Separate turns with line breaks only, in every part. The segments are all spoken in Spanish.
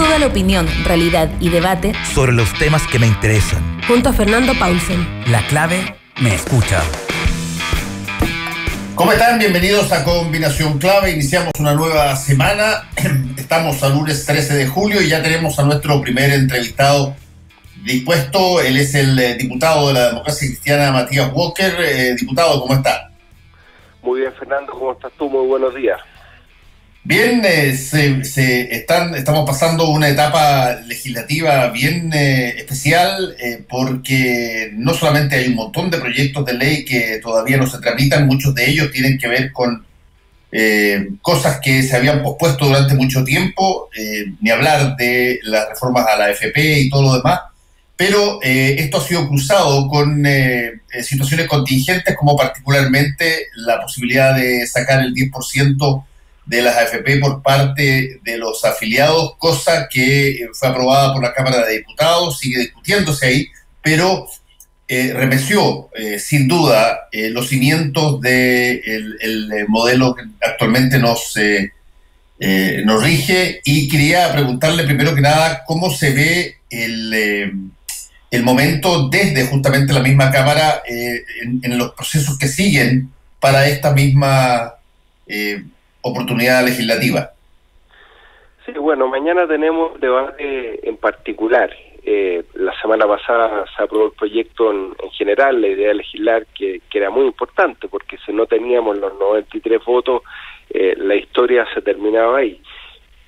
toda la opinión, realidad y debate
sobre los temas que me interesan.
Junto a Fernando Paulsen.
La clave me escucha.
¿Cómo están? Bienvenidos a Combinación Clave. Iniciamos una nueva semana. Estamos al lunes 13 de julio y ya tenemos a nuestro primer entrevistado dispuesto. Él es el diputado de la Democracia Cristiana, Matías Walker. Diputado, ¿cómo está?
Muy bien, Fernando, ¿cómo estás tú? Muy buenos días.
Bien, estamos pasando una etapa legislativa bien especial porque no solamente hay un montón de proyectos de ley que todavía no se tramitan, muchos de ellos tienen que ver con cosas que se habían pospuesto durante mucho tiempo, ni hablar de las reformas a la AFP y todo lo demás, pero esto ha sido cruzado con situaciones contingentes, como particularmente la posibilidad de sacar el 10% de las AFP por parte de los afiliados, cosa que fue aprobada por la Cámara de Diputados, sigue discutiéndose ahí, pero remeció sin duda los cimientos del modelo que actualmente nos rige, y quería preguntarle primero que nada cómo se ve el momento desde justamente la misma Cámara en los procesos que siguen para esta misma oportunidad legislativa.
Sí, bueno, mañana tenemos debate en particular. La semana pasada se aprobó el proyecto en general, la idea de legislar, que era muy importante, porque si no teníamos los 93 votos, la historia se terminaba ahí.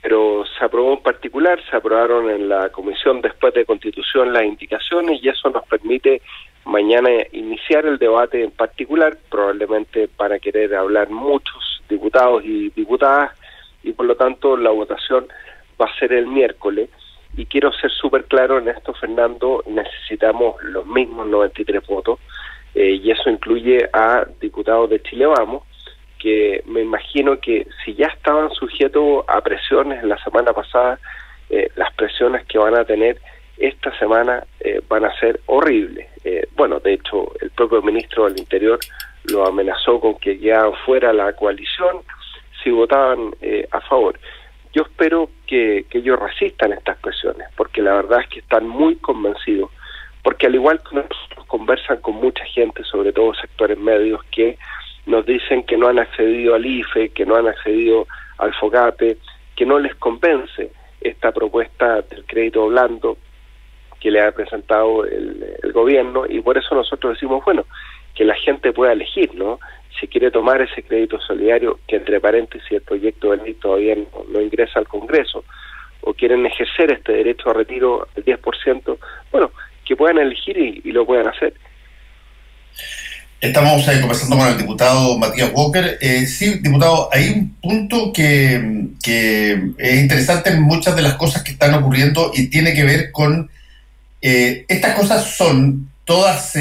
Pero se aprobó en particular, se aprobaron en la Comisión después de Constitución las indicaciones, y eso nos permite mañana iniciar el debate en particular. Probablemente van a querer hablar muchos diputados y diputadas, y por lo tanto la votación va a ser el miércoles. Y quiero ser súper claro en esto, Fernando, necesitamos los mismos 93 votos, y eso incluye a diputados de Chile Vamos, que me imagino que si ya estaban sujetos a presiones la semana pasada, las presiones que van a tener esta semana van a ser horribles. Bueno, de hecho, el propio ministro del Interior lo amenazó con que quedaban fuera la coalición si votaban a favor. Yo espero que ellos resistan estas presiones, porque la verdad es que están muy convencidos, porque al igual que nosotros conversan con mucha gente, sobre todo sectores medios, que nos dicen que no han accedido al IFE, que no han accedido al FOGAPE, que no les convence esta propuesta del crédito blando que le ha presentado el gobierno, y por eso nosotros decimos, bueno, que la gente pueda elegir, ¿no? Si quiere tomar ese crédito solidario, que entre paréntesis el proyecto de ley todavía no ingresa al Congreso, o quieren ejercer este derecho a retiro del 10%, bueno, que puedan elegir y lo puedan hacer.
Estamos conversando con el diputado Matías Walker. Sí, diputado, hay un punto que es interesante en muchas de las cosas que están ocurriendo, y tiene que ver con estas cosas son todas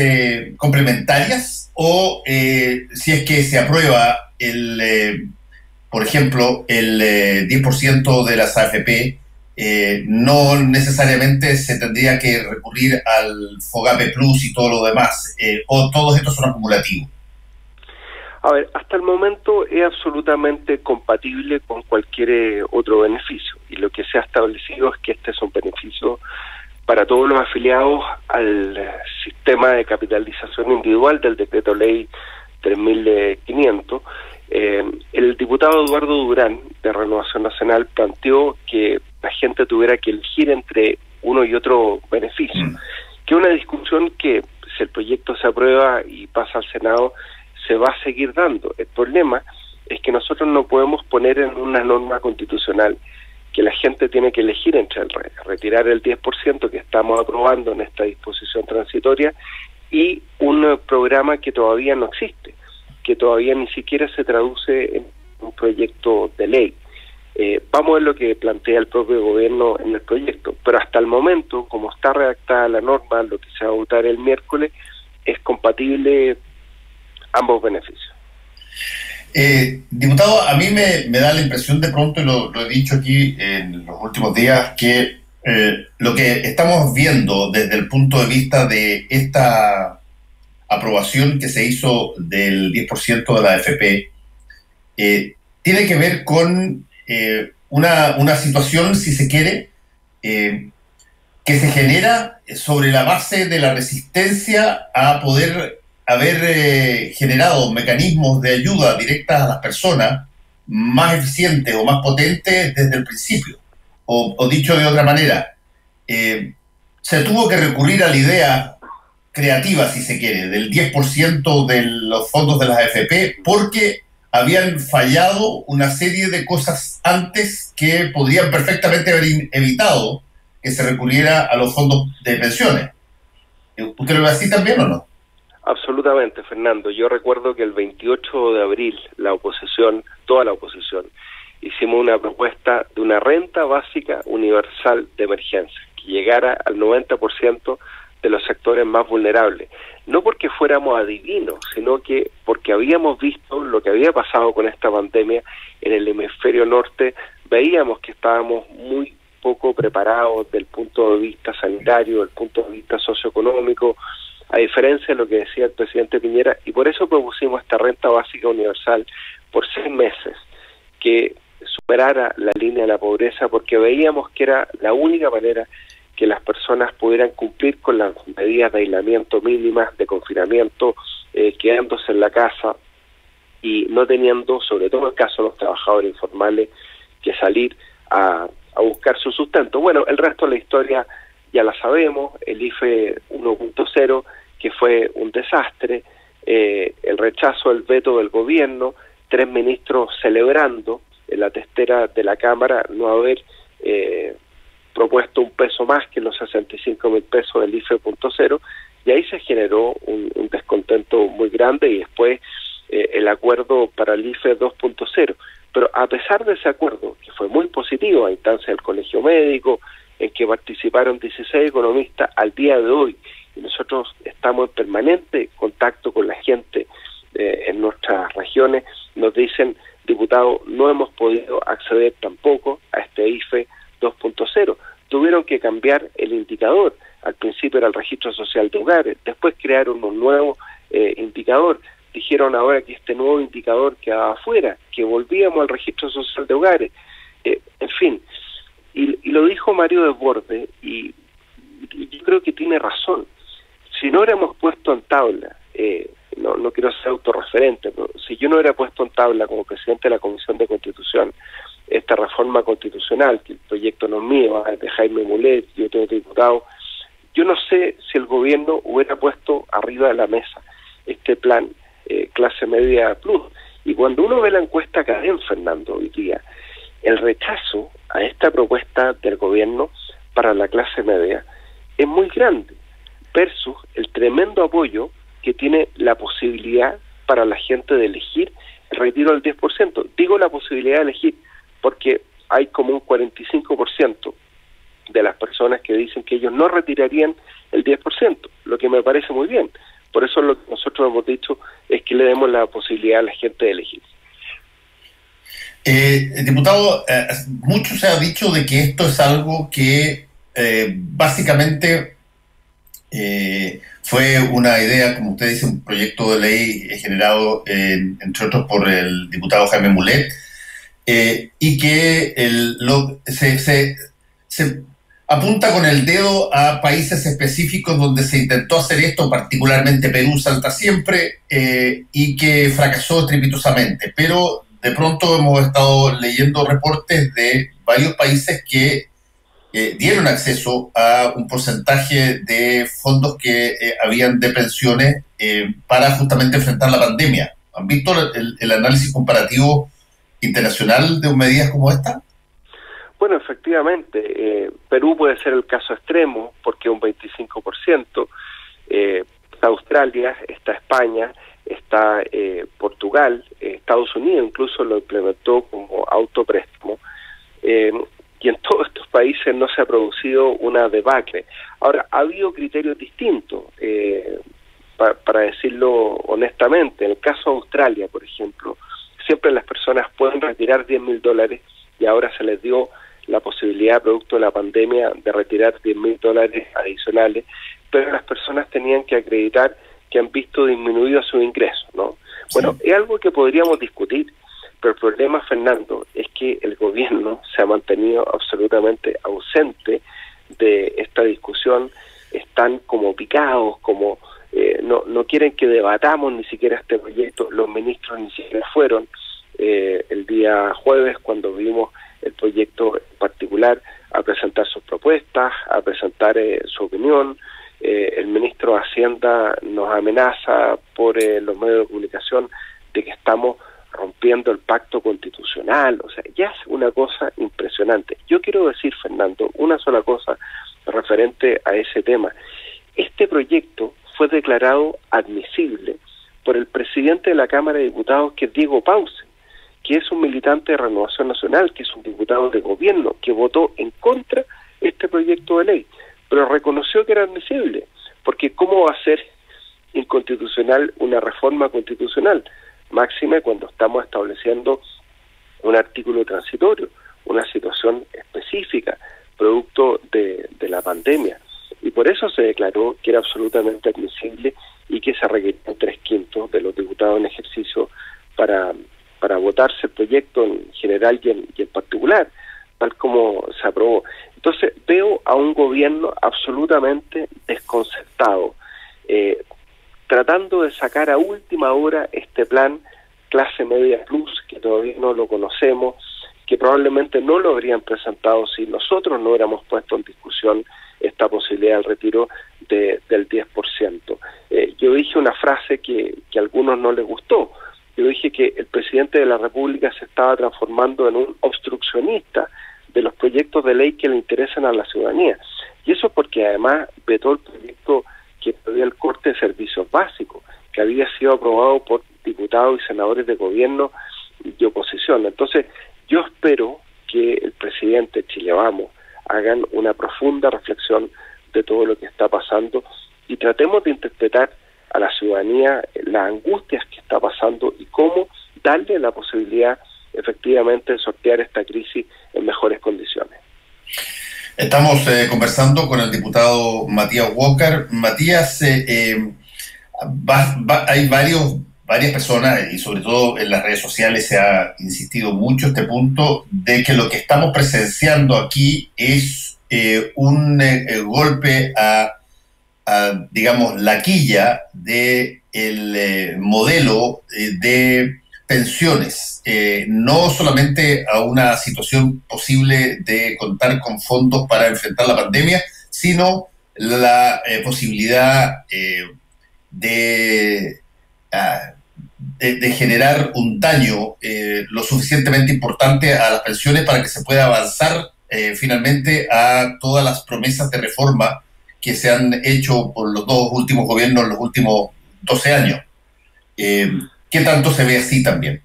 complementarias, o si es que se aprueba por ejemplo, el 10% de las AFP, no necesariamente se tendría que recurrir al FOGAPE Plus y todo lo demás, o todos estos son acumulativos.
A ver, hasta el momento es absolutamente compatible con cualquier otro beneficio, y lo que se ha establecido es que este es un beneficio para todos los afiliados al sistema de capitalización individual del decreto ley 3.500. El diputado Eduardo Durán, de Renovación Nacional, planteó que la gente tuviera que elegir entre uno y otro beneficio, que es una discusión que, si el proyecto se aprueba y pasa al Senado, se va a seguir dando. El problema es que nosotros no podemos poner en una norma constitucional que la gente tiene que elegir entre retirar el 10% que estamos aprobando en esta disposición transitoria y un programa que todavía no existe, que todavía ni siquiera se traduce en un proyecto de ley. Vamos a ver lo que plantea el propio gobierno en el proyecto, pero hasta el momento, como está redactada la norma, lo que se va a votar el miércoles, es compatible ambos beneficios.
Diputado, a mí me da la impresión de pronto, y lo he dicho aquí en los últimos días, que lo que estamos viendo desde el punto de vista de esta aprobación que se hizo del 10% de la AFP tiene que ver con una situación, si se quiere, que se genera sobre la base de la resistencia a poder haber generado mecanismos de ayuda directa a las personas más eficientes o más potentes desde el principio. O dicho de otra manera, se tuvo que recurrir a la idea creativa, si se quiere, del 10% de los fondos de las AFP, porque habían fallado una serie de cosas antes que podrían perfectamente haber evitado que se recurriera a los fondos de pensiones. ¿Usted lo ve así también o no?
Absolutamente, Fernando. Yo recuerdo que el 28 de abril la oposición, toda la oposición, hicimos una propuesta de una renta básica universal de emergencia, que llegara al 90% de los sectores más vulnerables. No porque fuéramos adivinos, sino que porque habíamos visto lo que había pasado con esta pandemia en el hemisferio norte. Veíamos que estábamos muy poco preparados del punto de vista sanitario, del punto de vista socioeconómico, a diferencia de lo que decía el presidente Piñera, y por eso propusimos esta renta básica universal por 6 meses, que superara la línea de la pobreza, porque veíamos que era la única manera que las personas pudieran cumplir con las medidas de aislamiento mínimas, de confinamiento, quedándose en la casa y no teniendo, sobre todo en el caso de los trabajadores informales, que salir a buscar su sustento. Bueno, el resto de la historia ya la sabemos, el IFE 1.0, que fue un desastre, el rechazo del veto del gobierno, 3 ministros celebrando en la testera de la Cámara no haber propuesto un peso más que los 65.000 pesos del IFE 0, y ahí se generó un descontento muy grande, y después el acuerdo para el IFE 2.0. Pero a pesar de ese acuerdo, que fue muy positivo a instancia del Colegio Médico, en que participaron 16 economistas al día de hoy, y nosotros estamos en permanente contacto con la gente en nuestras regiones, nos dicen, diputado, no hemos podido acceder tampoco a este IFE 2.0. Tuvieron que cambiar el indicador. Al principio era el registro social de hogares, después crearon un nuevo indicador. Dijeron ahora que este nuevo indicador quedaba afuera, que volvíamos al registro social de hogares. En fin, y lo dijo Mario Desbordes, y yo creo que tiene razón. Si no hubiéramos puesto en tabla, no quiero ser autorreferente, pero si yo no hubiera puesto en tabla como presidente de la Comisión de Constitución esta reforma constitucional, que el proyecto no es mío, es de Jaime Mulet y otros diputados, yo no sé si el gobierno hubiera puesto arriba de la mesa este plan clase media plus. Y cuando uno ve la encuesta CADEM, Fernando, hoy día, el rechazo a esta propuesta del gobierno para la clase media es muy grande, versus el tremendo apoyo que tiene la posibilidad para la gente de elegir el retiro del 10%. Digo la posibilidad de elegir porque hay como un 45% de las personas que dicen que ellos no retirarían el 10%, lo que me parece muy bien. Por eso lo que nosotros hemos dicho es que le demos la posibilidad a la gente de elegir.
Diputado, mucho se ha dicho de que esto es algo que básicamente fue una idea, como usted dice, un proyecto de ley generado, entre otros, por el diputado Jaime Mulet, y que se apunta con el dedo a países específicos donde se intentó hacer esto, particularmente Perú salta siempre, y que fracasó estrepitosamente. Pero de pronto hemos estado leyendo reportes de varios países que dieron acceso a un porcentaje de fondos que habían de pensiones para justamente enfrentar la pandemia. ¿Han visto el análisis comparativo internacional de medidas como esta?
Bueno, efectivamente, Perú puede ser el caso extremo, porque un 25%, está Australia, está España, está Portugal, Estados Unidos incluso lo implementó como autopréstamo, y en todos estos países no se ha producido una debacle. Ahora, ha habido criterios distintos, para decirlo honestamente. En el caso de Australia, por ejemplo, siempre las personas pueden retirar $10.000 y ahora se les dio la posibilidad, producto de la pandemia, de retirar $10.000 adicionales, pero las personas tenían que acreditar que han visto disminuido su ingreso, ¿no? Bueno, sí. Es algo que podríamos discutir, Pero el problema, Fernando, es que el gobierno se ha mantenido absolutamente ausente de esta discusión. Están como picados, como no quieren que debatamos ni siquiera este proyecto. Los ministros ni siquiera fueron el día jueves, cuando vimos el proyecto en particular, a presentar sus propuestas, a presentar su opinión. El ministro de Hacienda nos amenaza por los medios de comunicación de que estamos rompiendo el pacto constitucional. O sea, ya es una cosa impresionante. Yo quiero decir, Fernando, una sola cosa referente a ese tema. Este proyecto fue declarado admisible por el presidente de la Cámara de Diputados, que es Diego Paulsen, que es un militante de Renovación Nacional, que es un diputado de gobierno, que votó en contra de este proyecto de ley, pero reconoció que era admisible, porque ¿cómo va a ser inconstitucional una reforma constitucional? Máxime cuando estamos estableciendo un artículo transitorio, una situación específica, producto de la pandemia. Y por eso se declaró que era absolutamente admisible y que se requerían 3/5 de los diputados en ejercicio para votarse el proyecto en general y en particular, tal como se aprobó. Entonces veo a un gobierno absolutamente desconcertado, tratando de sacar a última hora este plan Clase Media Plus, que todavía no lo conocemos, que probablemente no lo habrían presentado si nosotros no hubiéramos puesto en discusión esta posibilidad del retiro del 10%. Yo dije una frase que a algunos no les gustó. Yo dije que el presidente de la República se estaba transformando en un obstruccionista de los proyectos de ley que le interesan a la ciudadanía. Y eso porque además vetó el proyecto que pedía el corte de servicios básicos, que había sido aprobado por diputados y senadores de gobierno y oposición. Entonces, yo espero que el presidente Chile Vamos hagan una profunda reflexión de todo lo que está pasando y tratemos de interpretar a la ciudadanía las angustias que está pasando y cómo darle la posibilidad efectivamente de sortear esta crisis en mejores condiciones.
Estamos conversando con el diputado Matías Walker. Matías, hay varias personas, y sobre todo en las redes sociales se ha insistido mucho este punto, de que lo que estamos presenciando aquí es un golpe a, digamos, la quilla de el modelo de pensiones, no solamente a una situación posible de contar con fondos para enfrentar la pandemia, sino la posibilidad de generar un daño lo suficientemente importante a las pensiones para que se pueda avanzar finalmente a todas las promesas de reforma que se han hecho por los dos últimos gobiernos en los últimos 12 años. ¿Qué tanto se ve así también?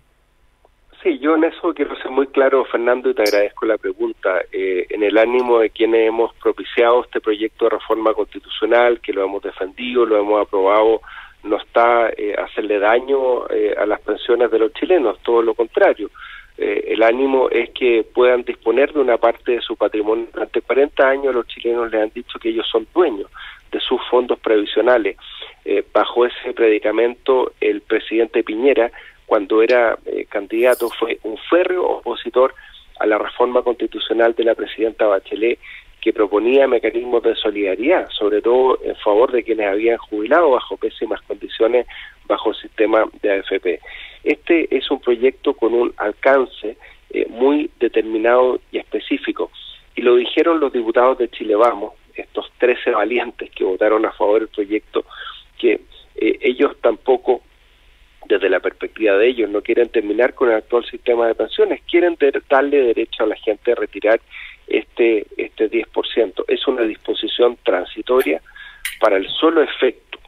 Sí, yo en eso quiero ser muy claro, Fernando, y te agradezco la pregunta. En el ánimo de quienes hemos propiciado este proyecto de reforma constitucional, que lo hemos defendido, lo hemos aprobado, no está hacerle daño a las pensiones de los chilenos, todo lo contrario. El ánimo es que puedan disponer de una parte de su patrimonio. Durante 40 años los chilenos les han dicho que ellos son dueños de sus fondos previsionales. Bajo ese predicamento, el presidente Piñera, cuando era candidato, fue un férreo opositor a la reforma constitucional de la presidenta Bachelet, que proponía mecanismos de solidaridad, sobre todo en favor de quienes habían jubilado bajo pésimas condiciones bajo el sistema de AFP. Este es un proyecto con un alcance muy determinado y específico, y lo dijeron los diputados de Chile Vamos, estos 13 valientes que votaron a favor del proyecto, que ellos tampoco, desde la perspectiva de ellos, no quieren terminar con el actual sistema de pensiones, quieren darle derecho a la gente a retirar este 10%. Es una disposición transitoria para el solo efecto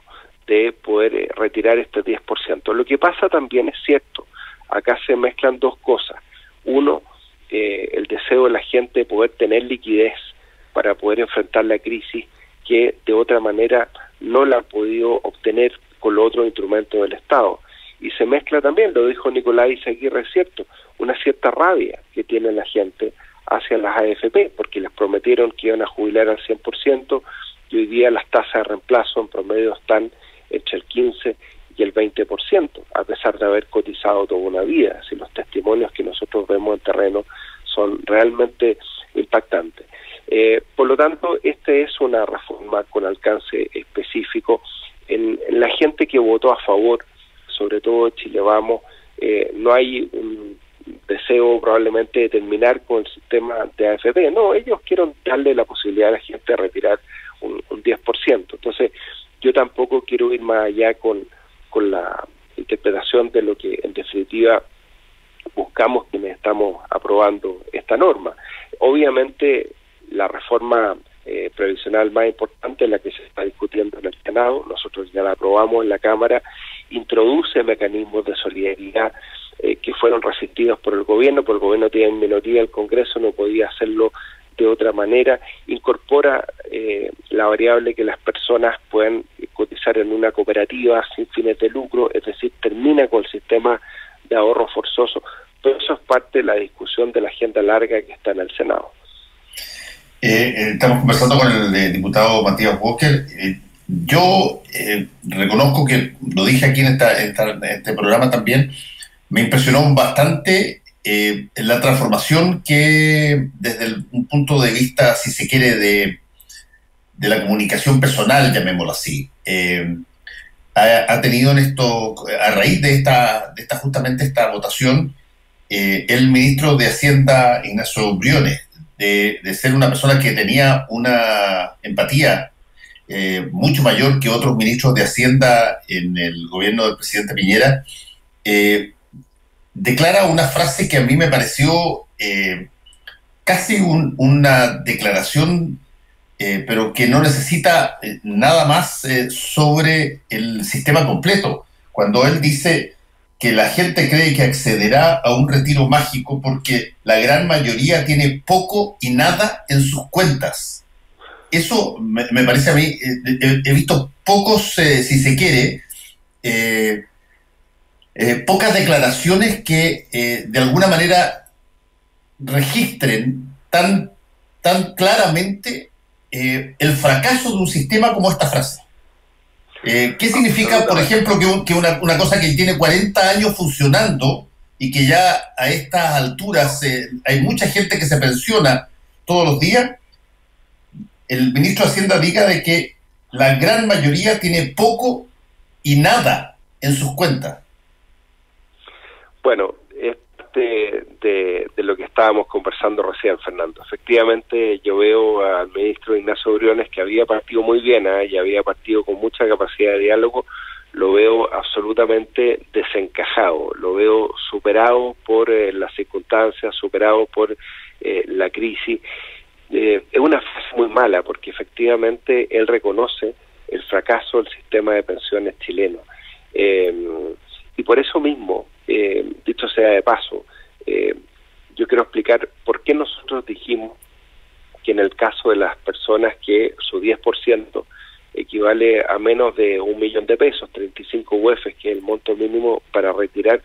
de poder retirar este 10%. Lo que pasa también es cierto, acá se mezclan dos cosas. Uno, el deseo de la gente de poder tener liquidez para poder enfrentar la crisis, que de otra manera no la han podido obtener con los otros instrumentos del Estado. Y se mezcla también, lo dijo Nicolás Izaguirre, es cierto, una cierta rabia que tiene la gente hacia las AFP, porque les prometieron que iban a jubilar al 100%, y hoy día las tasas de reemplazo en promedio están entre el 15 y el 20%, a pesar de haber cotizado toda una vida. Si los testimonios que nosotros vemos en terreno son realmente impactantes. Por lo tanto, esta es una reforma con alcance específico. En la gente que votó a favor, sobre todo Chile Vamos, no hay un deseo probablemente de terminar con el sistema de AFP. No, ellos quieren darle la posibilidad a la gente de retirar un 10%. Entonces, yo tampoco quiero ir más allá con la interpretación de lo que en definitiva buscamos quienes estamos aprobando esta norma. Obviamente, la reforma previsional más importante, la que se está discutiendo en el Senado, nosotros ya la aprobamos en la Cámara, introduce mecanismos de solidaridad que fueron resistidos por el gobierno tiene minoría, el Congreso no podía hacerlo de otra manera, incorpora la variable que las personas puedan cotizar en una cooperativa sin fines de lucro, es decir, termina con el sistema de ahorro forzoso. Pero eso es parte de la discusión de la agenda larga que está en el Senado.
Estamos conversando con el diputado Matías Walker. Yo reconozco que, lo dije aquí en este programa también, me impresionó bastante la transformación que desde un punto de vista, si se quiere, de la comunicación personal, llamémoslo así, ha tenido en esto, a raíz de justamente esta votación, el ministro de Hacienda, Ignacio Briones, de ser una persona que tenía una empatía mucho mayor que otros ministros de Hacienda en el gobierno del presidente Piñera, declara una frase que a mí me pareció casi una declaración, pero que no necesita nada más sobre el sistema completo. Cuando él dice que la gente cree que accederá a un retiro mágico porque la gran mayoría tiene poco y nada en sus cuentas. Eso me parece a mí, he visto pocos, si se quiere, pocas declaraciones que de alguna manera registren tan claramente el fracaso de un sistema como esta frase. ¿Qué significa, por ejemplo, que una cosa que tiene 40 años funcionando y que ya a estas alturas hay mucha gente que se pensiona todos los días? El ministro de Hacienda diga de que la gran mayoría tiene poco y nada en sus cuentas.
Bueno, de lo que estábamos conversando recién, Fernando. Efectivamente, yo veo al ministro Ignacio Briones, que había partido muy bien, y había partido con mucha capacidad de diálogo, lo veo absolutamente desencajado, lo veo superado por las circunstancias, superado por la crisis. Es una fase muy mala, porque efectivamente él reconoce el fracaso del sistema de pensiones chileno. Y por eso mismo, dicho sea de paso, yo quiero explicar por qué nosotros dijimos que en el caso de las personas que su 10% equivale a menos de 1 millón de pesos, 35 UF, que es el monto mínimo para retirar,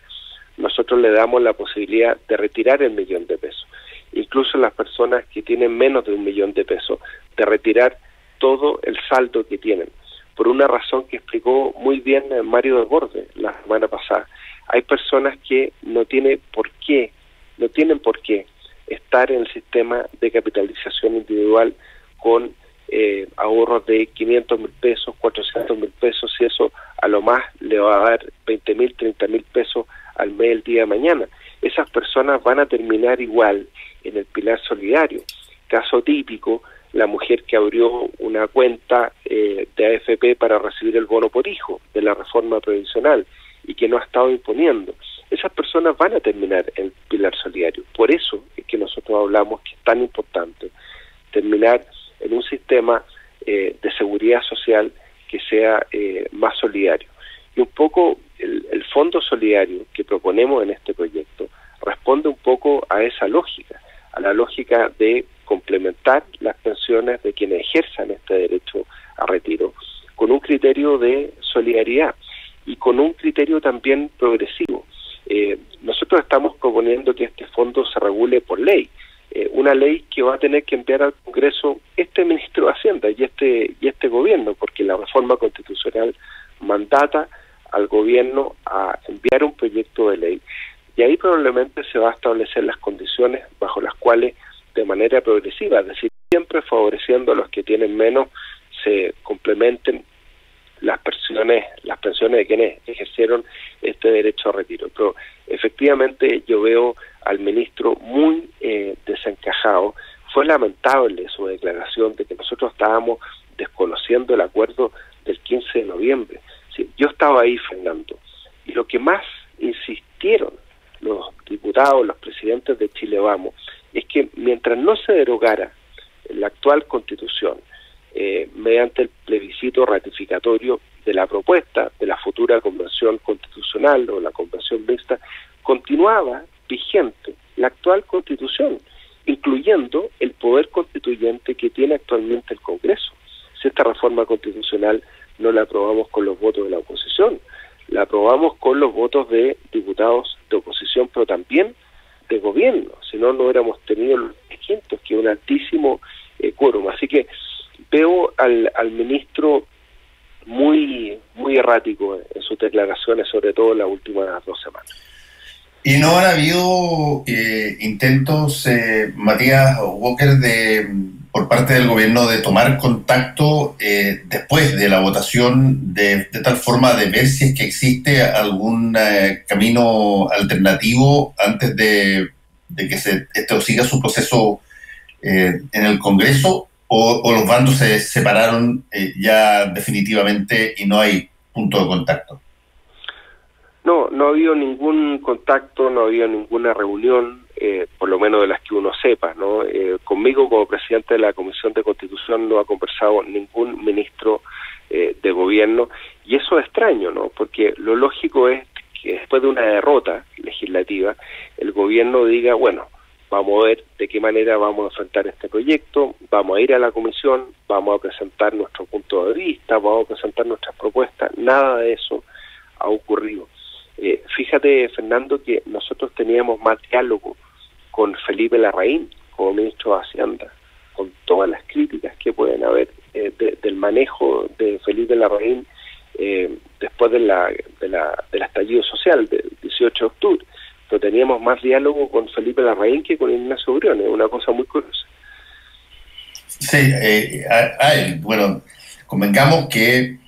nosotros le damos la posibilidad de retirar el 1 millón de pesos. Incluso las personas que tienen menos de 1 millón de pesos, de retirar todo el saldo que tienen. Por una razón que explicó muy bien Mario Desbordes la semana pasada. Hay personas que no tienen por qué estar en el sistema de capitalización individual con ahorros de 500.000 pesos, 400.000 pesos, y eso a lo más le va a dar 20.000, 30.000 pesos al mes el día de mañana. Esas personas van a terminar igual en el pilar solidario. Caso típico, la mujer que abrió una cuenta de AFP para recibir el bono por hijo de la reforma previsional y que no ha estado imponiendo. Esas personas van a terminar en el pilar solidario. Por eso es que nosotros hablamos que es tan importante terminar en un sistema de seguridad social que sea más solidario. Y un poco el fondo solidario que proponemos en este proyecto responde un poco a esa lógica, a la lógica de complementar las pensiones de quienes ejerzan este derecho a retiro con un criterio de solidaridad y con un criterio también progresivo. Nosotros estamos proponiendo que este fondo se regule por ley, una ley que va a tener que enviar al Congreso este ministro de Hacienda y este gobierno, porque la reforma constitucional mandata al gobierno a enviar un proyecto de ley, y ahí probablemente se va a establecer las condiciones bajo las cuales, de manera progresiva, es decir, siempre favoreciendo a los que tienen menos, se complementen las pensiones de quienes ejercieron este derecho a retiro. Pero efectivamente yo veo al ministro muy desencajado. Fue lamentable su declaración de que nosotros estábamos desconociendo el acuerdo del 15 de noviembre. Sí, yo estaba ahí, Fernando, y lo que más insistieron los diputados, los presidentes de Chile Vamos, es que mientras no se derogara la actual Constitución, mediante el plebiscito ratificatorio de la propuesta de la futura Convención Constitucional o la Convención Mixta, continuaba vigente la actual Constitución, incluyendo el poder constituyente que tiene actualmente el Congreso. Si esta reforma constitucional no la aprobamos con los votos de la oposición, la aprobamos con los votos de diputados de oposición, pero también de gobierno, si no, no hubiéramos tenido los quintos, que es un altísimo quórum. Así que veo al ministro muy errático en sus declaraciones, sobre todo en las últimas 2 semanas.
¿Y no han habido intentos, Matías Walker, por parte del gobierno de tomar contacto después de la votación de tal forma de ver si es que existe algún camino alternativo antes de que esto siga su proceso en el Congreso, o los bandos se separaron ya definitivamente y no hay punto de contacto?
No ha habido ningún contacto, no ha habido ninguna reunión, por lo menos de las que uno sepa, ¿no? Conmigo, como presidente de la Comisión de Constitución, no ha conversado ningún ministro de gobierno, y eso es extraño, ¿no? Porque lo lógico es que después de una derrota legislativa, el gobierno diga, bueno, vamos a ver de qué manera vamos a enfrentar este proyecto, vamos a ir a la comisión, vamos a presentar nuestro punto de vista, vamos a presentar nuestras propuestas. Nada de eso ha ocurrido. Fíjate, Fernando, que nosotros teníamos más diálogo con Felipe Larraín como ministro de Hacienda, con todas las críticas que pueden haber del manejo de Felipe Larraín después del estallido social del 18 de octubre. Pero teníamos más diálogo con Felipe Larraín que con Ignacio Briones, una cosa muy curiosa.
Sí, bueno, convengamos que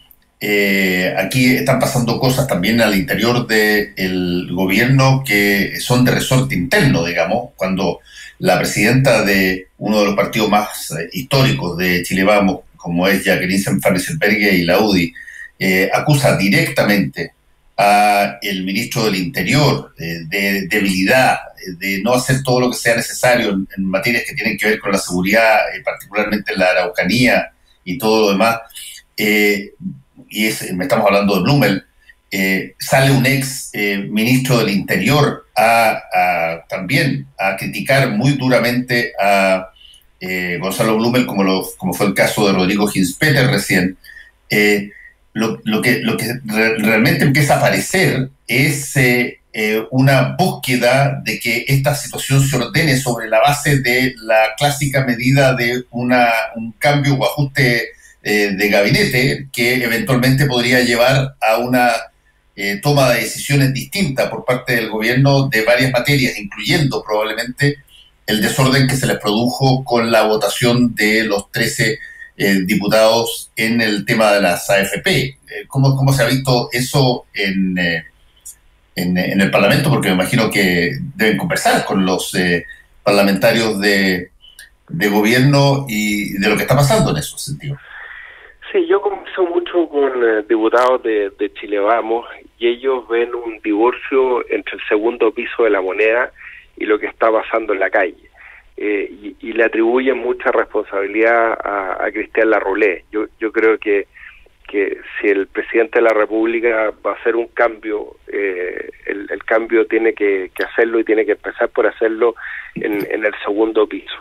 aquí están pasando cosas también al interior del gobierno que son de resorte interno, digamos, cuando la presidenta de uno de los partidos más históricos de Chile Vamos, como es Jacqueline Van-Rieselberghe y la UDI, acusa directamente a el ministro del Interior de debilidad, de no hacer todo lo que sea necesario en materias que tienen que ver con la seguridad, particularmente en la Araucanía y todo lo demás. Estamos hablando de Blumel, sale un ex ministro del Interior también a criticar muy duramente a Gonzalo Blumel, como fue el caso de Rodrigo Hinspeter recién. Lo que realmente empieza a aparecer es una búsqueda de que esta situación se ordene sobre la base de la clásica medida de un cambio o ajuste de gabinete, que eventualmente podría llevar a una toma de decisiones distintas por parte del gobierno de varias materias, incluyendo probablemente el desorden que se les produjo con la votación de los 13 diputados en el tema de las AFP. ¿Cómo se ha visto eso en el Parlamento? Porque me imagino que deben conversar con los parlamentarios de gobierno y de lo que está pasando en esos sentidos.
Sí, yo converso mucho con diputados de Chile Vamos, y ellos ven un divorcio entre el segundo piso de la moneda y lo que está pasando en la calle. Y le atribuyen mucha responsabilidad a Cristian Larroulé. Yo creo que si el presidente de la República va a hacer un cambio, el cambio tiene que hacerlo, y tiene que empezar por hacerlo en el segundo piso.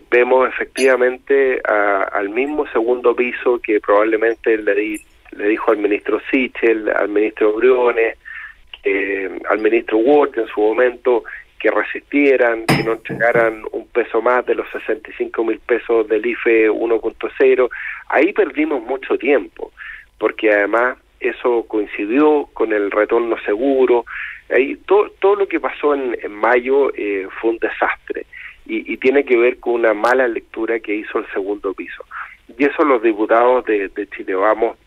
Vemos efectivamente al mismo segundo piso que probablemente le dijo al ministro Sichel, al ministro Briones, al ministro Ward en su momento, que resistieran, que no entregaran un peso más de los 65.000 pesos del IFE 1.0. Ahí perdimos mucho tiempo, porque además eso coincidió con el retorno seguro. Ahí todo lo que pasó en mayo fue un desastre y tiene que ver con una mala lectura que hizo el segundo piso. Y eso los diputados de Chile Vamos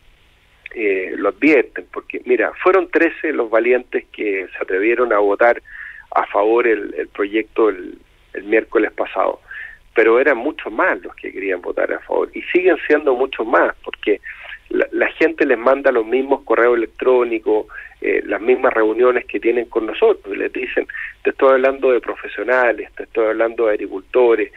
lo advierten, porque mira, fueron 13 los valientes que se atrevieron a votar a favor el proyecto el miércoles pasado, pero eran muchos más los que querían votar a favor, y siguen siendo muchos más, porque la gente les manda los mismos correos electrónicos, las mismas reuniones que tienen con nosotros, y les dicen, te estoy hablando de profesionales, te estoy hablando de agricultores,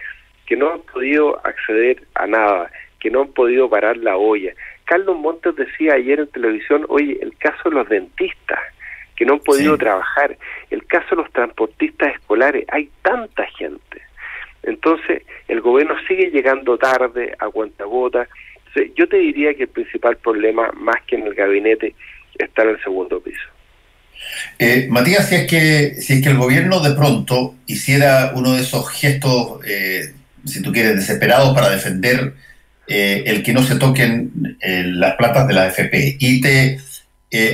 que no han podido acceder a nada, que no han podido parar la olla. Carlos Montes decía ayer en televisión, oye, el caso de los dentistas, que no han podido trabajar, el caso de los transportistas escolares, hay tanta gente. Entonces, el gobierno sigue llegando tarde, a cuentagotas. Yo te diría que el principal problema, más que en el gabinete, está en el segundo piso.
Matías, si es que el gobierno de pronto hiciera uno de esos gestos, si tú quieres, desesperados para defender el que no se toquen las platas de la AFP y te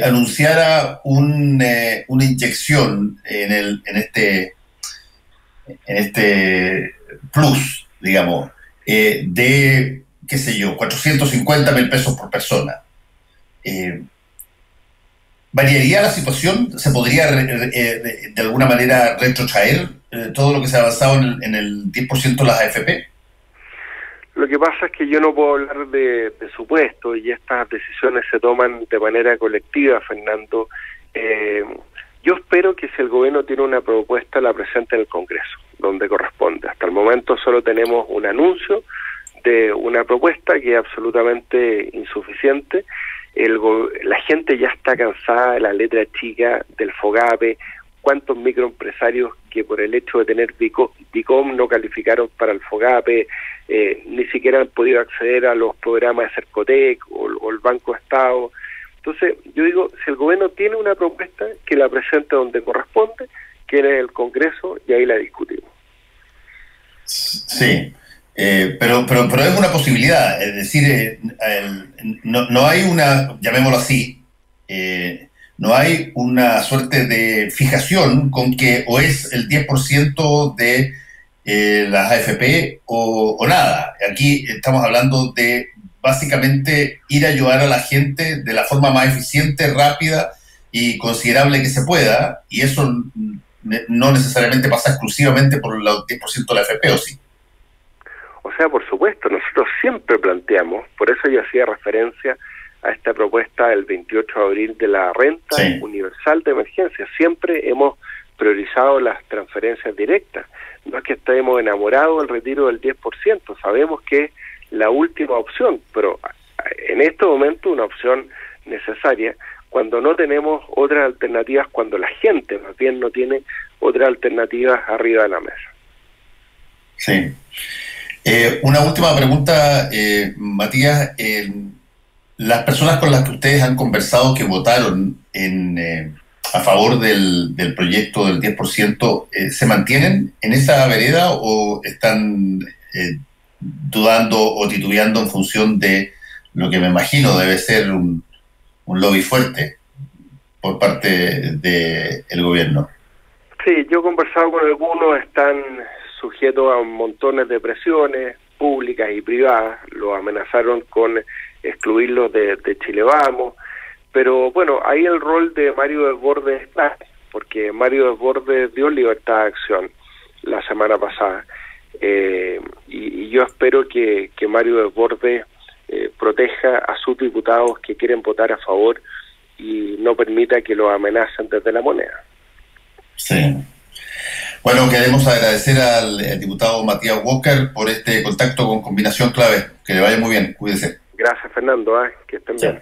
anunciara una inyección en este plus, digamos, de, qué sé yo, 450.000 pesos por persona. ¿Variaría la situación? ¿Se podría de alguna manera retrotraer todo lo que se ha avanzado en el 10% de las AFP?
Lo que pasa es que yo no puedo hablar de supuestos y estas decisiones se toman de manera colectiva, Fernando. Yo espero que si el gobierno tiene una propuesta la presente en el Congreso, donde corresponde. Hasta el momento solo tenemos un anuncio de una propuesta que es absolutamente insuficiente. La gente ya está cansada de la letra chica, del FOGAPE. ¿Cuántos microempresarios que por el hecho de tener BICOM no calificaron para el FOGAPE, ni siquiera han podido acceder a los programas de Cercotec o el Banco Estado? Entonces, yo digo, si el gobierno tiene una propuesta, que la presente donde corresponde, que en el Congreso, y ahí la discutimos.
Sí, pero es una posibilidad, es decir, no hay una, llamémoslo así, no hay una suerte de fijación con que o es el 10% de las AFP o nada. Aquí estamos hablando de básicamente ir a ayudar a la gente de la forma más eficiente, rápida y considerable que se pueda, y eso no necesariamente pasa exclusivamente por el 10% de la AFP, ¿o sí?
O sea, por supuesto, nosotros siempre planteamos, por eso yo hacía referencia a esta propuesta del 28 de abril de la renta universal de emergencia. Siempre hemos priorizado las transferencias directas. No es que estemos enamorados del retiro del 10%, sabemos que es la última opción, pero en este momento una opción necesaria cuando no tenemos otras alternativas, cuando la gente más bien no tiene otras alternativas arriba de la mesa.
Sí. Una última pregunta, Matías. Las personas con las que ustedes han conversado que votaron a favor del proyecto del 10%, ¿se mantienen en esa vereda o están dudando o titubeando en función de lo que me imagino debe ser un lobby fuerte por parte del gobierno?
Sí, yo he conversado con algunos, están sujetos a montones de presiones públicas y privadas, los amenazaron con excluirlos de Chile Vamos, pero bueno, ahí el rol de Mario Desbordes está, porque Mario Desbordes dio libertad de acción la semana pasada, y yo espero que Mario Desbordes proteja a sus diputados que quieren votar a favor y no permita que los amenacen desde la moneda.
Sí. Bueno, queremos agradecer al diputado Matías Walker por este contacto con Combinación Clave. Que le vaya muy bien, cuídese.
Gracias, Fernando, que estén bien.